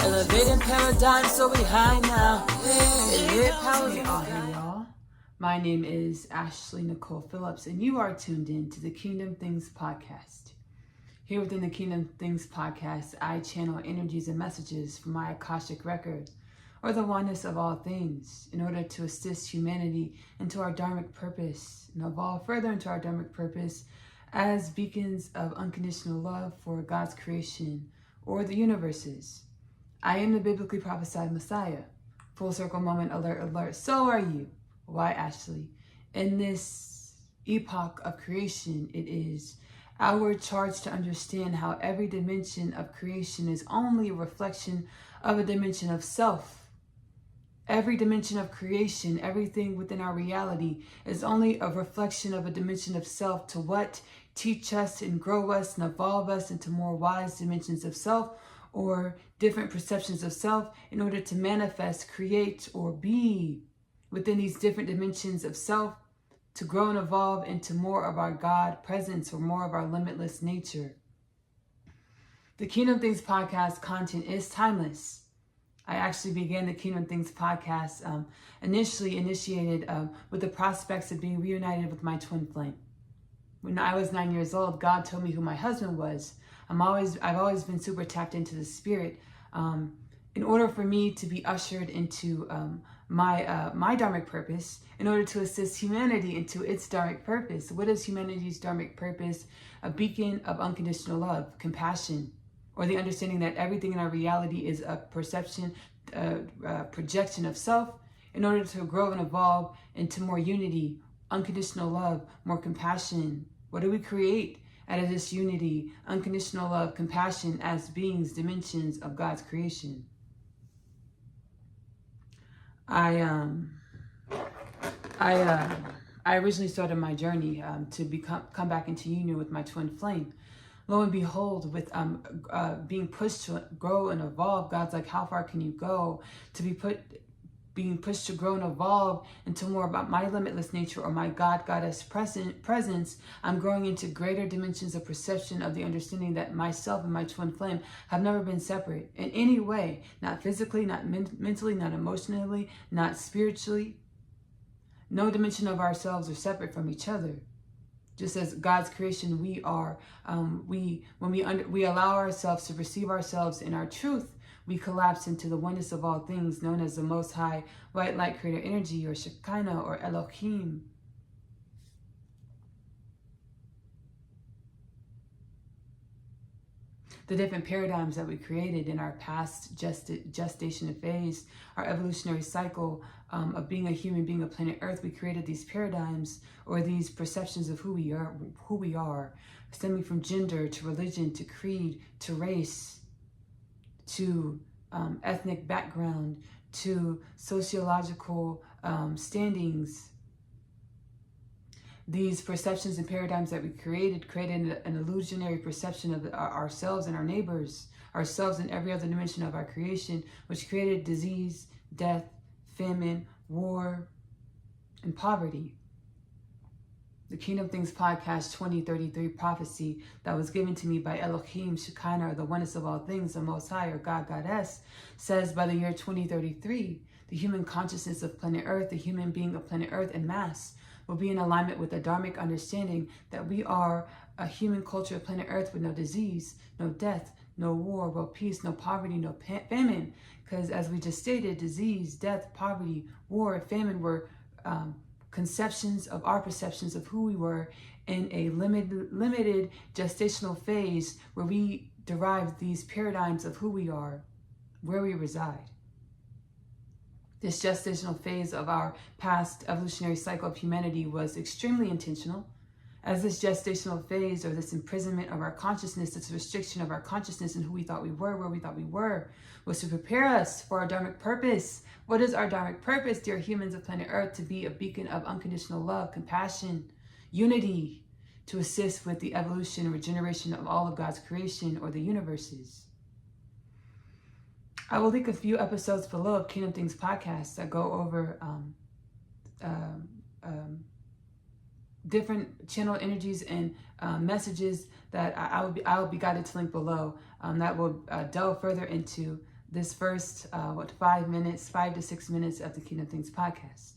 Elevating paradigm so we high now. Hey, y'all. My name is Ashley-Nicole Phillips, and you are tuned in to the Kingdom Things Podcast. Here within the Kingdom Things Podcast, I channel energies and messages from my Akashic record, or the oneness of all things, in order to assist humanity into our dharmic purpose and evolve further into our dharmic purpose as beacons of unconditional love for God's creation or the universes. I am the biblically prophesied Messiah. Full circle moment, alert, alert. So are you. Why, Ashley? In this epoch of creation, it is our charge to understand how every dimension of creation is only a reflection of a dimension of self. Every dimension of creation, everything within our reality, is only a reflection of a dimension of self to what? Teach us and grow us and evolve us into more wise dimensions of self, or different perceptions of self, in order to manifest, create, or be within these different dimensions of self, to grow and evolve into more of our God presence or more of our limitless nature. The Kingdom Things Podcast content is timeless. I actually began the Kingdom Things Podcast initially initiated with the prospects of being reunited with my twin flame. When I was 9 years old, God told me who my husband was. I've always been super tapped into the spirit. In order for me to be ushered into my dharmic purpose, in order to assist humanity into its dharmic purpose. What is humanity's dharmic purpose? A beacon of unconditional love, compassion, or the understanding that everything in our reality is a perception, projection of self, in order to grow and evolve into more unity, unconditional love, more compassion. What do we create out of this unity, unconditional love, compassion as beings, dimensions of God's creation? I originally started my journey to come back into union with my twin flame. Lo and behold, with being pushed to grow and evolve, God's like, how far can you go? To being pushed to grow and evolve into more about my limitless nature, or my Goddess presence, I'm growing into greater dimensions of perception of the understanding that myself and my twin flame have never been separate in any way, not physically, not mentally, not emotionally, not spiritually. No dimension of ourselves are separate from each other. Just as God's creation, we are, when we allow ourselves to receive ourselves in our truth, we collapse into the oneness of all things, known as the Most High White Light Creator Energy, or Shekinah, or Elohim. The different paradigms that we created in our past gestation phase, our evolutionary cycle of being a human being of planet Earth, we created these paradigms, or these perceptions of who we are, stemming from gender to religion to creed to race to ethnic background to sociological standings. These perceptions and paradigms that we created an illusionary perception of ourselves and our neighbors, ourselves and every other dimension of our creation, which created disease, death, famine, war, and poverty. The Kingdom Things Podcast 2033 prophecy that was given to me by Elohim, Shekinah, or the oneness of all things, the Most High, or God, Goddess, says by the year 2033, the human consciousness of planet Earth, the human being of planet Earth en masse, will be in alignment with the dharmic understanding that we are a human culture of planet Earth with no disease, no death, no war, world peace, no poverty, no famine. Because as we just stated, disease, death, poverty, war, famine were conceptions of our perceptions of who we were in a limited gestational phase, where we derived these paradigms of who we are, where we reside. This gestational phase of our past evolutionary cycle of humanity was extremely intentional, as this gestational phase, or this imprisonment of our consciousness, this restriction of our consciousness and who we thought we were, where we thought we were, was to prepare us for our dharmic purpose. What is our dharmic purpose, dear humans of planet Earth? To be a beacon of unconditional love, compassion, unity, to assist with the evolution and regeneration of all of God's creation, or the universes. I will link a few episodes below of Kingdom Things Podcast that go over different channel energies and messages that I will be guided to link below that will delve further into this first 5 to 6 minutes of the Kingdom Things podcast.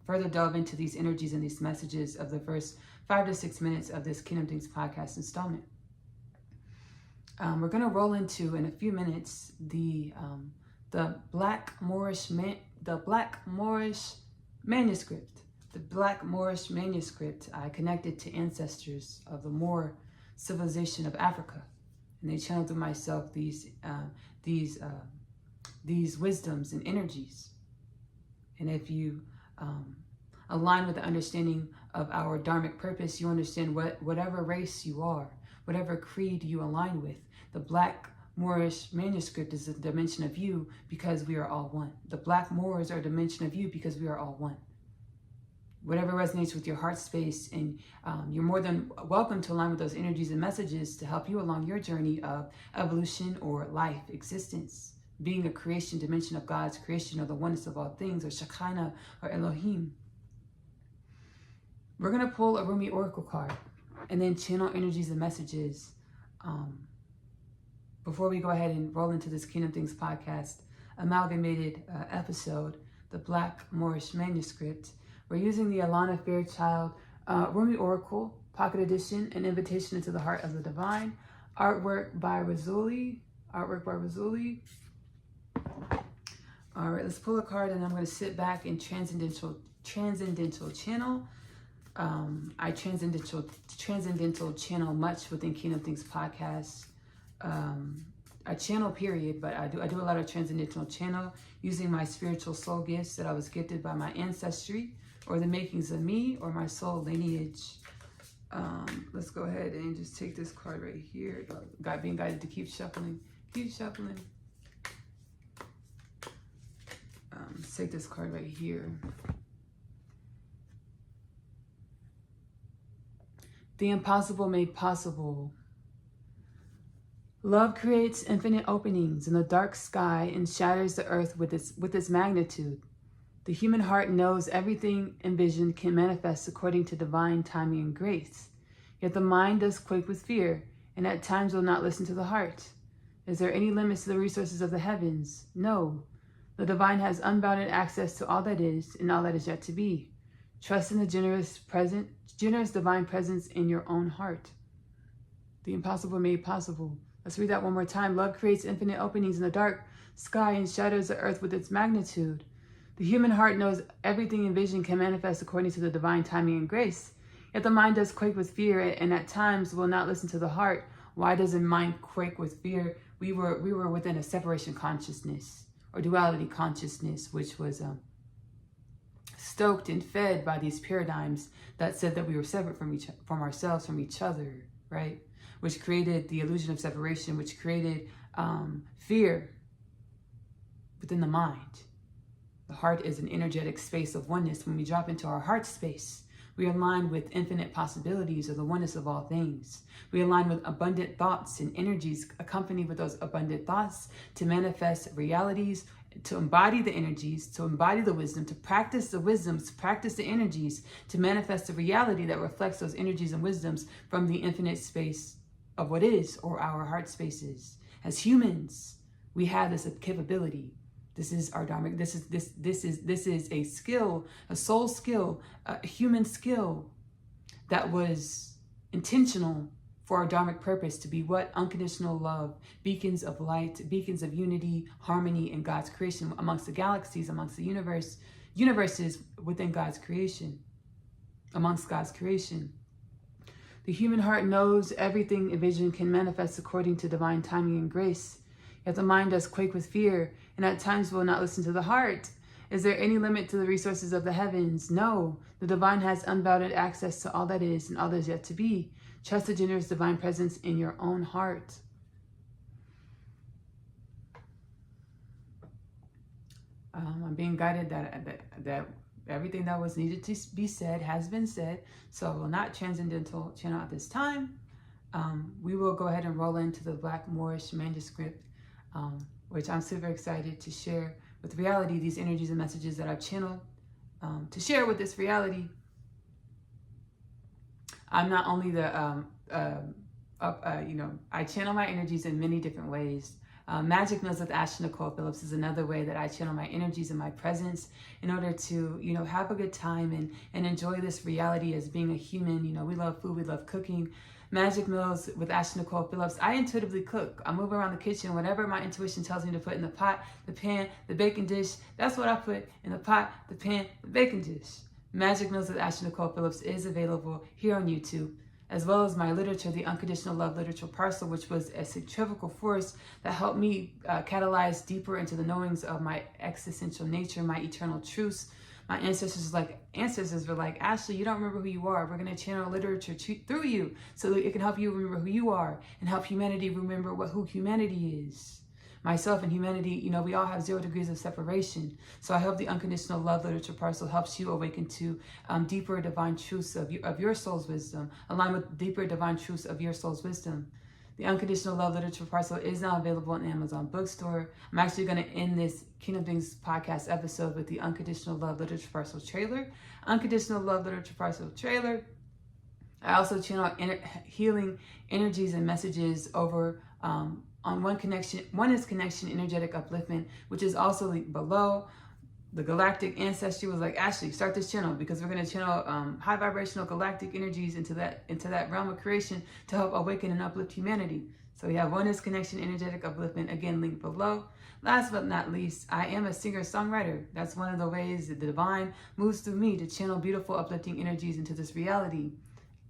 Further delve into these energies and these messages of the first 5 to 6 minutes of this Kingdom Things podcast installment. We're going to roll into, in a few minutes, the Black Moorish Manuscript. The Black Moorish Manuscript connected to ancestors of the Moor civilization of Africa, and they channeled through myself these wisdoms and energies. And if you align with the understanding of our dharmic purpose, you understand whatever race you are, whatever creed you align with. The Black Moorish Manuscript is a dimension of you because we are all one. The Black Moors are a dimension of you because we are all one. Whatever resonates with your heart space, and you're more than welcome to align with those energies and messages to help you along your journey of evolution or life existence, being a creation dimension of God's creation or the oneness of all things, or Shekinah or Elohim. We're going to pull a Rumi Oracle card and then channel energies and messages before we go ahead and roll into this Kingdom Things podcast amalgamated episode, the Black Moorish Manuscript. We're using the Alana Fairchild Rumi Oracle Pocket Edition, An Invitation into the Heart of the Divine, artwork by Razuli. All right, let's pull a card, and I'm going to sit back in transcendental channel. I transcendental channel much within Kingdom Things podcast. I channel period, but I do a lot of transcendental channel using my spiritual soul gifts that I was gifted by my ancestry, or the makings of me, or my soul lineage. Let's go ahead and just take this card right here. Being guided to keep shuffling. Let's take this card right here. The impossible made possible. Love creates infinite openings in the dark sky and shatters the earth with its magnitude. The human heart knows everything envisioned can manifest according to divine timing and grace. Yet the mind does quake with fear, and at times will not listen to the heart. Is there any limits to the resources of the heavens? No. The divine has unbounded access to all that is and all that is yet to be. Trust in the generous divine presence in your own heart. The impossible made possible. Let's read that one more time. Love creates infinite openings in the dark sky and shatters the earth with its magnitude. The human heart knows everything in vision can manifest according to the divine timing and grace. Yet the mind does quake with fear, and at times will not listen to the heart. Why does the mind quake with fear? We were within a separation consciousness or duality consciousness, which was stoked and fed by these paradigms that said that we were separate from ourselves, from each other, right? Which created the illusion of separation, which created fear within the mind. The heart is an energetic space of oneness. When we drop into our heart space, we align with infinite possibilities of the oneness of all things. We align with abundant thoughts and energies, accompanied with those abundant thoughts to manifest realities, to embody the energies, to embody the wisdom, to practice the wisdoms, to practice the energies, to manifest the reality that reflects those energies and wisdoms from the infinite space of what is, or our heart spaces. As humans, we have this capability. This is our dharmic. This is a skill, a soul skill, a human skill that was intentional for our dharmic purpose to be what? Unconditional love, beacons of light, beacons of unity, harmony in God's creation, amongst the galaxies, amongst the universes within God's creation, amongst God's creation. The human heart knows everything a vision can manifest according to divine timing and grace. Yet the mind does quake with fear, and at times will not listen to the heart. Is there any limit to the resources of the heavens? No. The divine has unbounded access to all that is and all that is yet to be. Trust the generous divine presence in your own heart. I'm being guided that everything that was needed to be said has been said. So I will not transcendental channel at this time. We will go ahead and roll into the Black Moorish Manuscript, which I'm super excited to share with reality these energies and messages that I've channeled to share with this reality. I'm not only I channel my energies in many different ways. Magic Meals with Ashley-Nicole Phillips is another way that I channel my energies and my presence in order to, have a good time and enjoy this reality as being a human. We love food, we love cooking. Magic Meals with Ashley-Nicole Phillips. I intuitively cook. I move around the kitchen. Whatever my intuition tells me to put in the pot, the pan, the baking dish, that's what I put in the pot, the pan, the baking dish. Magic Meals with Ashley-Nicole Phillips is available here on YouTube, as well as my literature, the Unconditional Love Literature Parcel, which was a centrifugal force that helped me catalyze deeper into the knowings of my existential nature, my eternal truths. My ancestors were like, Ashley, you don't remember who you are. We're going to channel literature through you so that it can help you remember who you are and help humanity remember who humanity is. Myself and humanity, we all have 0 degrees of separation. So I hope the Unconditional Love Literature Parcel helps you awaken to deeper divine truths of your soul's wisdom, align with deeper divine truths of your soul's wisdom. The Unconditional Love Literature Parcel is now available on Amazon Bookstore. I'm actually going to end this Kingdom Things podcast episode with the Unconditional Love Literature Parcel trailer. Unconditional Love Literature Parcel trailer. I also channel healing energies and messages over on One is Connection Energetic Upliftment, which is also linked below. The galactic ancestry was like, Ashley, start this channel because we're going to channel high vibrational galactic energies into that realm of creation to help awaken and uplift humanity. So we have Oneness Connection Energetic Upliftment, again linked below. Last but not least, I am a singer-songwriter. That's one of the ways that the divine moves through me to channel beautiful uplifting energies into this reality.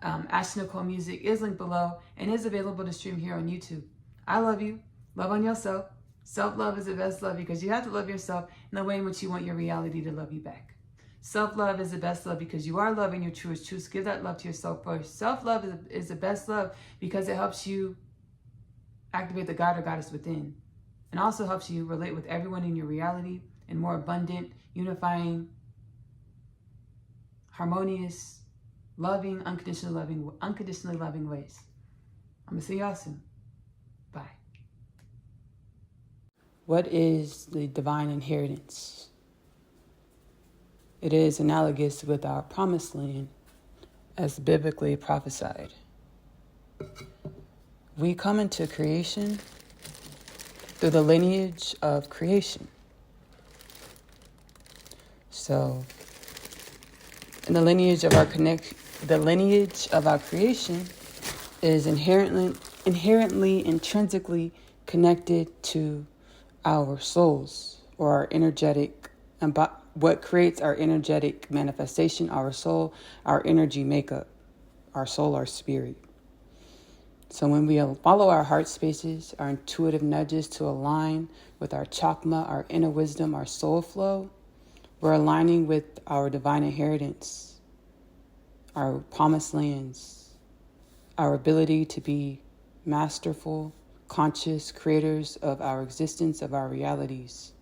Ashley-Nicole music is linked below and is available to stream here on YouTube. I love you. Love on yourself. Self-love is the best love because you have to love yourself in the way in which you want your reality to love you back. Self-love is the best love because you are loving your truest truth. Give that love to yourself first. Self-love is the best love because it helps you activate the God or goddess within, and also helps you relate with everyone in your reality in more abundant, unifying, harmonious, loving, unconditionally loving ways. I'm going to see y'all soon. Bye. What is the divine inheritance? It is analogous with our promised land as biblically prophesied. We come into creation through the lineage of creation. So, in the lineage of our creation is inherently, intrinsically connected to our souls, or our energetic, what creates our energetic manifestation, our soul, our energy makeup, our soul, our spirit. So when we follow our heart spaces, our intuitive nudges to align with our chakma, our inner wisdom, our soul flow, we're aligning with our divine inheritance, our promised lands, our ability to be masterful, conscious creators of our existence, of our realities.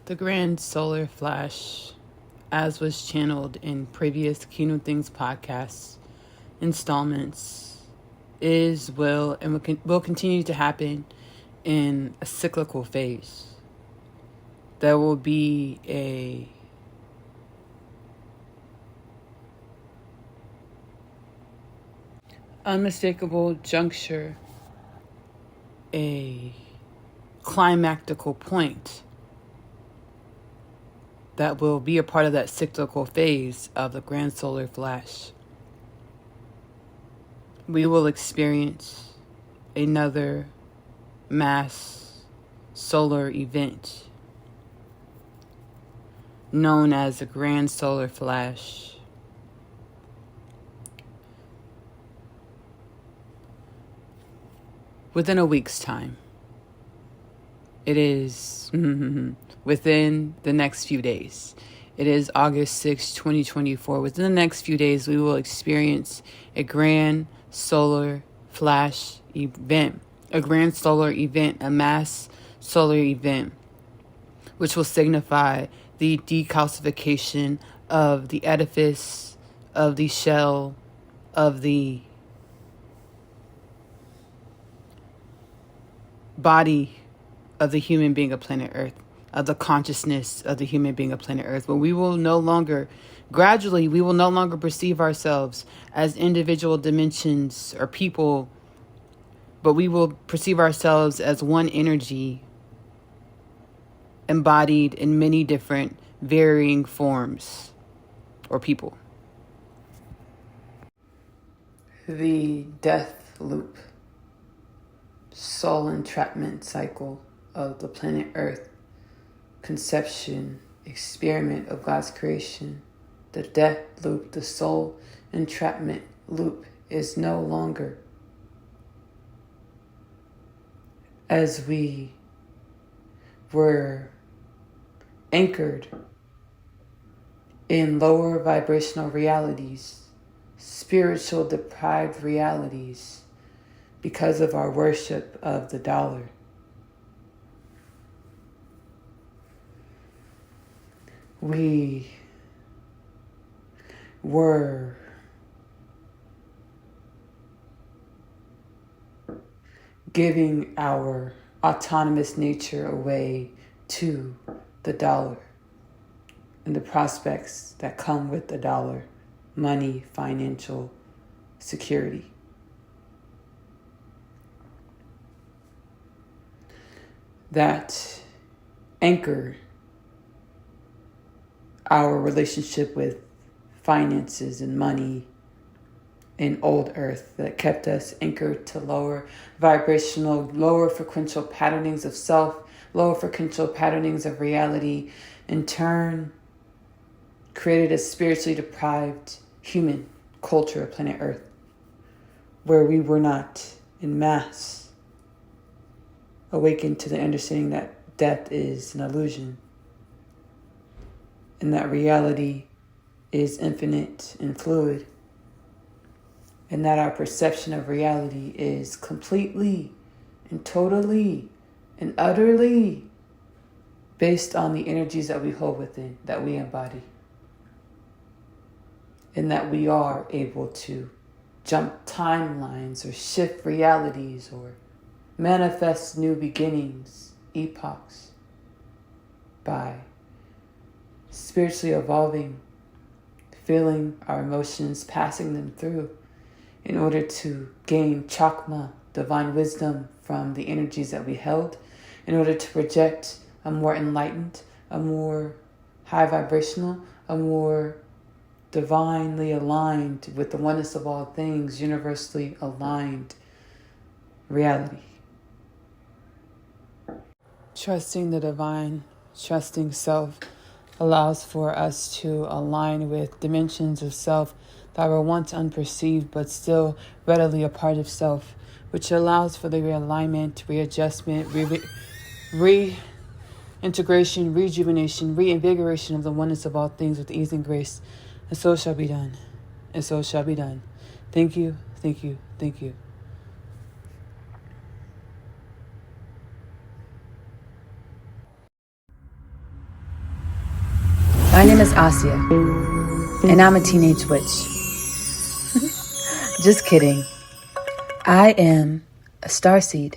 The grand solar flash, as was channeled in previous Kingdom Things podcasts, installments, will continue to happen in a cyclical phase. There will be a unmistakable juncture, a climactical point that will be a part of that cyclical phase of the grand solar flash. We will experience another mass solar event known as the grand solar flash. Within a week's time. It is within the next few days. It is August 6, 2024. Within the next few days, we will experience a grand solar flash event. A grand solar event, a mass solar event, which will signify the decalcification of the edifice, of the shell, of the body of the human being of planet Earth, of the consciousness of the human being of planet Earth. But we will no longer perceive ourselves as individual dimensions or people but we will perceive ourselves as one energy embodied in many different varying forms or people. The death loop, soul entrapment cycle of the planet Earth, conception, experiment of God's creation. The death loop, the soul entrapment loop is no longer. As we were anchored in lower vibrational realities, spiritual deprived realities, because of our worship of the dollar. We were giving our autonomous nature away to the dollar and the prospects that come with the dollar, money, financial security. That anchor our relationship with finances and money in old earth, that kept us anchored to lower vibrational, lower frequential patternings of self, lower frequential patternings of reality, in turn created a spiritually deprived human culture of planet Earth, where we were not in mass awakened to the understanding that death is an illusion and that reality is infinite and fluid, and that our perception of reality is completely and totally and utterly based on the energies that we hold within, that we embody, and that we are able to jump timelines or shift realities or manifest new beginnings, epochs, by spiritually evolving, feeling our emotions, passing them through in order to gain chakma, divine wisdom from the energies that we held, in order to project a more enlightened, a more high vibrational, a more divinely aligned with the oneness of all things, universally aligned reality. Trusting the divine, trusting self allows for us to align with dimensions of self that were once unperceived but still readily a part of self, which allows for the realignment, readjustment, reintegration, rejuvenation, reinvigoration of the oneness of all things with ease and grace. And so shall be done. And so shall be done. Thank you, thank you, thank you. My name is Asya, and I'm a teenage witch. Just kidding. I am a starseed.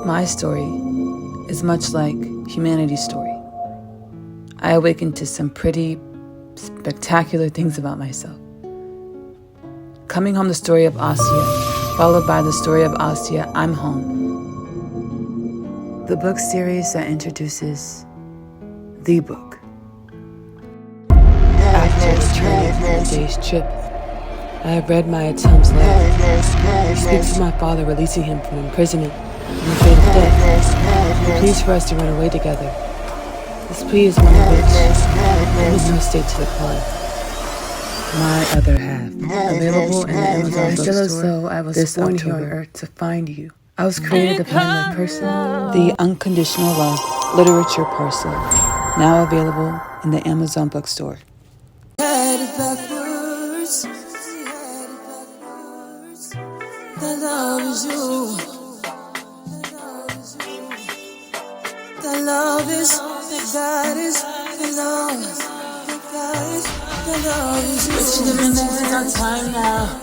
My story is much like humanity's story. I awakened to some pretty spectacular things about myself. Coming home, the story of Asya, followed by the story of Asya, I'm home. The book series that introduces the book. After returning from a day's trip, I have read my Atom's letter. He speaks of my father releasing him from imprisonment and the fate of death. He pleads for us to run away together. This plea is one of which I make no state to decline. My other half, available in the Amazon bookstore. I feel as though I was born here on earth to find you. I was created to find my person. The Unconditional Love Literature Parcel, now available in the Amazon bookstore. The love is you. The love is, the God is, the love, the God is, the love is you. It's the minutes, it's our time now.